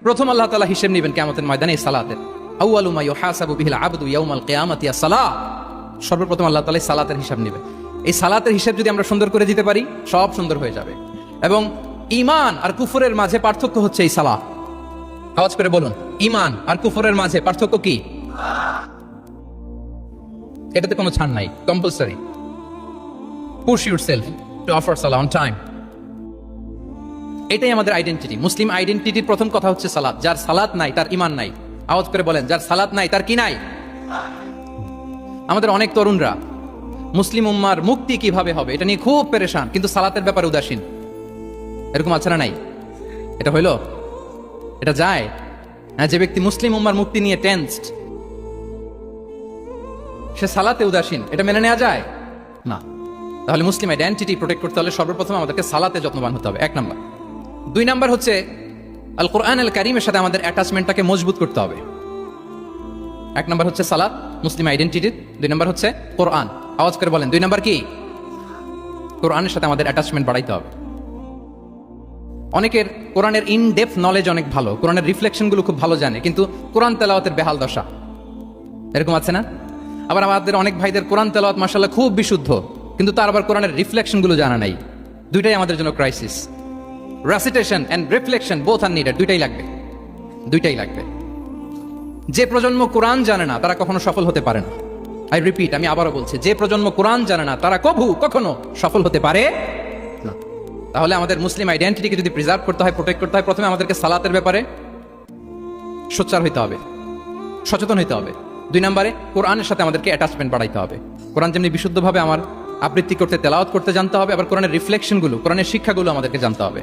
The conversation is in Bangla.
প্রথম আল্লাহ তাআলা হিসেব নেবেন কিয়ামতের ময়দানে এই সালাতের। আউয়ালু মা ইউহাসাবু বিহিল আবদু ইয়াউমাল কিয়ামাতি আস-সালাহ। সর্বপ্রথম আল্লাহ তাআলা এই সালাতের হিসাব নেবেন। এই সালাতের হিসাব যদি আমরা সুন্দর করে দিতে পারি, সব সুন্দর হয়ে যাবে। এবং ঈমান আর কুফরের মাঝে পার্থক্য হচ্ছে এই সালাহ। আওয়াজ করে বলুন, ঈমান আর কুফরের মাঝে পার্থক্য কি? এটাতে কোনো ছাড় নাই, compulsory. Push yourself to offer Salah on time. এটাই আমাদের আইডেন্টিটি। মুসলিম আইডেন্টিটির প্রথম কথা হচ্ছে সালাত। যার সালাত নাই তার ঈমান নাই। আওয়াজ করে বলেন, যার সালাত নাই তার কি নাই? আমাদের অনেক তরুণরা মুসলিম উম্মার মুক্তি কিভাবে হবে এটা নিয়ে খুব পেরেশান, কিন্তু সালাতের ব্যাপারে উদাসীন। এরকম আছে না নাই? এটা হইল? এটা যায়? হ্যাঁ, যে ব্যক্তি মুসলিম উম্মার মুক্তি নিয়ে টেন্সড, সে সালাতে উদাসীন, এটা মেনে নেওয়া যায় না। তাহলে মুসলিম আইডেন্টিটি প্রোটেক্ট করতে হলে সর্বপ্রথম আমাদেরকে সালাতে যত্নবান হতে হবে, 1 নাম্বার। 2 নাম্বার হচ্ছে আল কোরআন আল কারীমের সাথে আমাদের অ্যাটাচমেন্টটাকে মজবুত করতে হবে। 1 নাম্বার হচ্ছে সালাত মুসলিম আইডেন্টিটির, 2 নাম্বার হচ্ছে কোরআন। আওয়াজ করে বলেন, 2 নাম্বার কি? কোরআনের সাথে আমাদের অ্যাটাচমেন্ট বাড়াইতে হবে। অনেকের কোরআনের ইন ডেপথ নলেজ অনেক ভালো, কোরআনের রিফ্লেকশনগুলো খুব ভালো জানে, কিন্তু কোরআন তেলাওয়াতের বেহাল দশা। এরকম আছে না? আবার আমাদের অনেক ভাইদের কোরআন তেলাওয়াত মাশাআল্লাহ খুব বিশুদ্ধ, কিন্তু তার আবার কোরআনের রিফ্লেকশনগুলো জানা নাই। দুইটাই আমাদের জন্য crisis. Recitation and reflection both are needed. দুইটাই লাগবে। যে প্রজন্ম কোরআন জানে না তারা কখনো সফল হতে পারে না। আই রিপিট, আমি আবারও বলছি, যে প্রজন্ম কোরআন জানে না তারা কখনো সফল হতে পারে না। তাহলে আমাদের মুসলিম আইডেন্টিটিকে যদি প্রিজার্ভ করতে হয়, প্রোটেক্ট করতে হয়, প্রথমে আমাদেরকে সালাতের ব্যাপারে সোচ্চার হইতে হবে, সচেতন হইতে হবে। 2 নম্বরে কোরআনের সাথে আমাদেরকে অ্যাটাচমেন্ট বাড়াইতে হবে। কোরআন যেমনি বিশুদ্ধভাবে আমার আবৃত্তি করতে, তেলাওয়াত করতে জানতে হবে, আবার কোরআনের রিফ্লেকশনগুলো, কোরআনের শিক্ষাগুলো আমাদেরকে জানতে হবে।